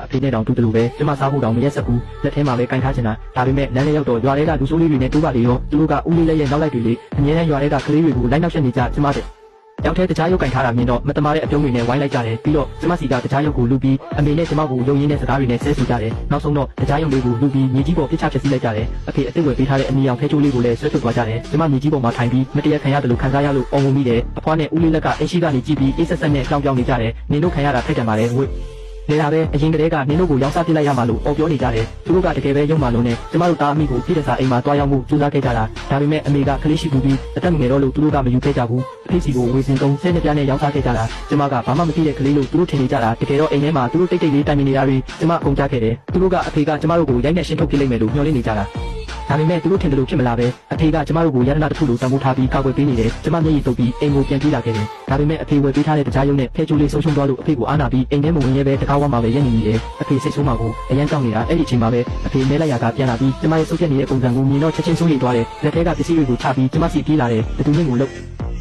အဖေနဲ့တောင်တူတူပဲကျမစားဖို့တောင်မရက်စက်ဘူးလက်ထဲမှာပဲကင်ထားချင်တာဒါပေမဲ့လမ်းလေးရောက်တော့ရွာထဲကလူဆိုးလေးတွေနဲ့တိုးပါလေရောသူတို့ကဦးလေးလက်ရဲ့နောက်လိုက်တွေလေအငြင်းနဲ့ရွာထဲကကလေးတွေကိုလိုက်နောက်ဆက်နေကြကျမတဲ့ရောက်တဲ့တခြားရုပ်ကင်ထားတာမြင်တော့မတမာတဲ့အပြုံးတွေနဲ့ဝိုင်းလိုက်ကြတယ်ပြီးတော့ကျမစီကတခြားရုပ်ကိုလူပြီးအမေနဲ့ကျမကိုယုံရင်းနဲ့စကားတွေနဲ့ဆဲဆူကြတယ်နောက်ဆုံးတော့တခြားရုပ်လေးကိုလူပြီးမြေကြီးပေါ်ပြစ်ချဖြစ်စီလိုက်ကြတယ်အဖေအစ်စ်ဝယ်ပေးထားတဲ့အနီရောင်ဖဲချိုးလေးကိုလည်းဆွဲထုတ်သွားကြတယ်ကျမမြေကြီးပေါ်မှာထိုင်ပြီးမတရားခံရတယ်လို့ခံစားရလို့အော်ငုံမိတယ်အဖွားနဲ့ဦးလေးလက်ကအရှိကနေကြည့်ပြီးအေးဆက်ဆက်နဲ့ကြောင်ကြောင်နေကြတယ်နင်တို့ခံရတာထိုက်တယ်ပါလေဝိလေလာပဲအရင်ကတည်းကနင်တို့ကိုရောင်းစားပြလိုက်ရမှာလို့အော်ပြောနေကြတယ်သူတို့ကတကယ်ပဲရုံမှလုံးနဲ့ကျမတို့သားအမိကိုပြည်တစားအိမ်မှာတွားရောက်မှုစူးစမ်းခဲ့ကြတာဒါပေမဲ့အမေကကလေးရှိဘူးပြီးအသက်ငယ်တော့လို့သူတို့ကမယူခဲ့ကြဘူးအဖေစီကိုဝေစင်တုံးဆဲနှစ်ပြားနဲ့ရောင်းစားခဲ့ကြတာကျမကဘာမှမသိတဲ့ကလေးလို့သူတို့ထင်နေကြတာတကယ်တော့အိမ်ထဲမှာသူတို့တိတ်တိတ်လေးတိုင်ပင်နေတာတွေကျမအကုန်ကြားခဲ့တယ်သူတို့ကအဖေကကျမတို့ကိုရိုက်နဲ့ရှင်းထုတ်ပြလိုက်မယ်လို့မျှော်လင့်နေကြတာဒါပေမဲ့သူတို့ထင်တယ်လို့ဖြစ်မလားပဲအဖေကကျမတို့ကိုရတနာတစ်ခုလိုတံမိုးထားပြီးကာကွယ်ပေးနေတယ်ကျမမျက်ရည်တုပ်ပြီးအိမ်ကိုပြန်ပြေးလာခဲ့တယ်ဒါပေမဲ့အဖေဝယ်ပေးထားတဲ့တကြားရုံနဲ့ဖဲချိုးလေးဆုံးရှုံးသွားလို့အဖေကိုအားနာပြီးအိမ်ထဲမှာဝင်ရဲပဲတကားဝမ်းမှာပဲရက်နေနေတယ်အဖေစိတ်ဆိုးမှကိုအရန်ကြောက်နေတာအဲ့ဒီအချိန်မှာပဲအဖေမဲလိုက်ရကပြန်လာပြီးကျမရဲ့ဆုပ်ပြတ်နေတဲ့ပုံစံကိုမြင်တော့ချက်ချင်းစိုးရိမ်သွားတယ်လက်ထဲကပစ္စည်းတွေကိုချပြီးကျမစီပြေးလာတယ်ဘသူနဲ့ကိုလှုပ်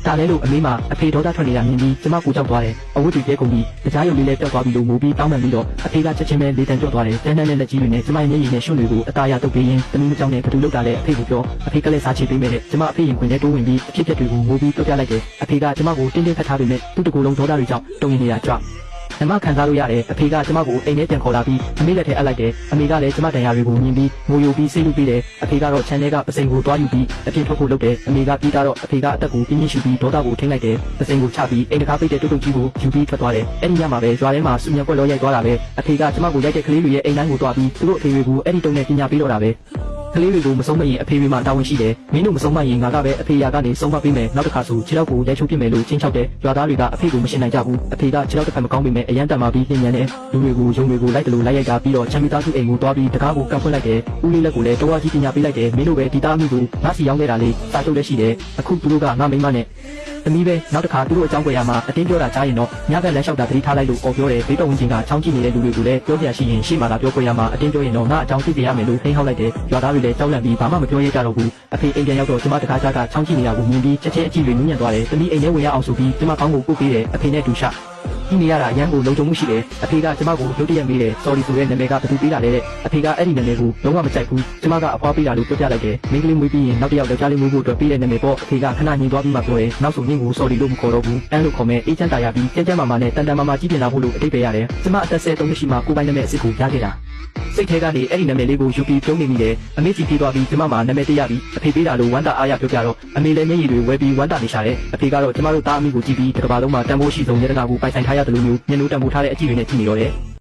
ဒါလဲလို့အမေမှာအဖေဒေါသထွက်နေတာမြင်ပြီးကျမကိုကြောက်သွားတယ်အဝတ်တွေပြဲကုန်ပြီးတကြားရုံလေးလည်းပျောက်သွားပြီးလို့ငိုပြီးတောင်းပန်ပြီးတော့အဖေကချက်ချင်းပဲလေတံကျွတ်သွားတယ်တန်းတန်းနဲ့လက်ကြီးတွေနဲ့ကျမရဲ့မျက်ရည်နဲ့ရွှွတွေကိုအသားရတုပ်ပေးရင်းတမီးမကြောက်နဲ့ဘသူလောက်တာလဲအဖေကိုပြောအဖေကလည်းစားချေပေးမယ်တဲ့ကျမအဖေရင်ခွင်ထဲတိုးဝင်ပြီးအဖြစ်ပြက်တွေကိုငိုပြီးပြောပြလိုက်တယ်အဖေကကျမကိုတင်းတင်းခတ်ထားပြီးနဲ့သူ့တကူလုံးဒေါသတွေကြောင့်တုံရင်နေတာကြွအမခံစားလို့ရတယ်အဖေကကျမကိုအိမ်ထဲပြန်ခေါ်လာပြီးအမေလက်ထဲအပ်လိုက်တယ်အမေကလည်းကျမတန်ရာတွေကိုမြင်ပြီးငိုယိုပြီးစိတ်လူပြီးတယ်အဖေကတော့ခြံထဲကပစိန်ကိုတွားယူပြီးအပြင်ထွက်ဖို့လုပ်တယ်အမေကပြီးတော့အဖေကအသက်ကိုပြင်းပြင်းရှူပြီးဒေါသကိုထိန်းလိုက်တယ်ပစိန်ကိုချပြီးအိမ်တကားပိတ်တဲ့တုတ်တုတ်ကြီးကိုယူပြီးထွက်သွားတယ်အဲ့ဒီညမှာပဲရွာထဲမှာစူညံကွက်လောရိုက်သွားတာပဲအဖေကကျမကိုရိုက်တဲ့ကလေးတွေရဲ့အိမ်တိုင်းကိုတွားပြီးသူတို့အဖေတွေကိုအဲ့ဒီတုံနဲ့ပညာပေးတော့တာပဲကလေးတွေကိုမဆုံးမရင်အဖေတွေမှာတာဝန်ရှိတယ်မင်းတို့မဆုံးမရင်ငါကပဲအဖေရာကနေဆုံးမပေးမယ်နောက်တစ်ခါဆိုခြေထောက်ကိုရိုက်ချိုးပြစ်မယ်လို့ချင်းချောက်တယ်ရွာသားတွေကအဖေကိုမရှင်းနိုင်ကြဘူးအဖေကခြေထောက်တစ်ခါမကောင်းပေမဲ့အရန်တန်မာပြီးနှင်းညံတယ်လူတွေကိုယုံတွေကိုလိုက်တယ်လို့လိုက်ရိုက်တာပြီးတော့ချမ်းမီသားစုအိမ်ကိုတွားပြီးတကားကိုကန့်ဖွင့်လိုက်တယ်ဦးလေးလက်ကိုလည်းတော်ဝါကြီးပညာပေးလိုက်တယ်မင်းတို့ပဲဒီသားမှုကိုငါစီရောက်ခဲ့တာလေစာချုပ်လည်းရှိတယ်အခုသူတို့ကငါမိန်းမနဲ့သမီးပဲနောက်တစ်ခါသူတို့အကြောင်းကြွယ်ရမှာအတင်းပြောတာကြားရင်တော့ညဘက်လမ်းလျှောက်တာသတိထားလိုက်လို့အော်ပြောတယ်ဘေးတော်ဝင်ချင်းကချောင်းကြည့်နေတဲ့လူတွေကိုလည်းပြောပြရှိရင်ရှေ့မှာလာပြောကြရမှာအတင်းပြောရင်တော့ငါအကြောင်းသိကြရမယ်လို့နှိမ်ဟောက်လိုက်တယ်ရွာသားတွေလည်းကြောက်လန့်ပြီးဘာမှမပြောရကြတော့ဘူးအဖေအိမ်ပြန်ရောက်တော့ကျမတခါကြားကချောင်းကြည့်နေတာကိုမြင်ပြီးချက်ချင်းအကြည့်တွေနူးညံ့သွားတယ်သမီးအိမ်ထဲဝင်ရအောင်ဆိုပြီးကျမကောင်းကိုပို့ပေးတယ်အဖေနဲ့တူရှဒီနေရတာအရန်ကိုလုံခြုံမှုရှိတယ်အဖေကကျမကိုရုတ်တရက်မေးတယ် sorry ဆိုတဲ့နာမည်ကဘယ်သူပေးတာလဲတဲ့အဖေကအဲ့ဒီနာမည်ကိုလုံးဝမကြိုက်ဘူးကျမကအဖွားပေးတာလို့ပြောပြလိုက်တယ်မိန်းကလေးမွေးပြီးရင်နောက်တစ်ယောက်ယောက်ျားလေးမွေးဖို့အတွက်ပေးတဲ့နာမည်ပေါ့အဖေကခဏညင်သွားပြီးမှပြောတယ်နောက်ဆိုညင်ကို sorry လို့မခေါ်တော့ဘူးအဲ့လိုခေါ်မယ်အေးချမ်းတာရပြီးကြမ်းကြမ်းမာမာနဲ့တန်တန်မာမာကြီးပြင်လာဖို့လို့အတိတ်ပဲရတယ်ကျမအသက်73နှစ်ရှိမှကိုယ်ပိုင်နာမည်အစ်စ်ကိုရခဲ့တာစိတ်ထဲကနေအဲ့ဒီနာမည်လေးကိုယူပြီးပြုံးနေမိတယ်အမေကြီးပြေးသွားပြီးကျမမှာနာမည်တရပြီးအဖေပေးတာလို့ဝမ်းတာအားရပြောပြတော့အမေလည်းမျက်ရည်တွေဝဲပြီးဝမ်းတာနေရှာတယ်အဖေကတော့ကျမတို့သားအမိကိုကြည့်ပြီးတစ်ကမ္ဘာလုံးမှာတန်ဖိုးရှိဆုံးရတနာကိုပိုင်ဆိုင်ထားရတယ်လို့မျိုးညှဉ်းနှိုးတန်ဖိုးထားတဲ့အကြည့်တွေနဲ့ကြည့်နေတော့တယ်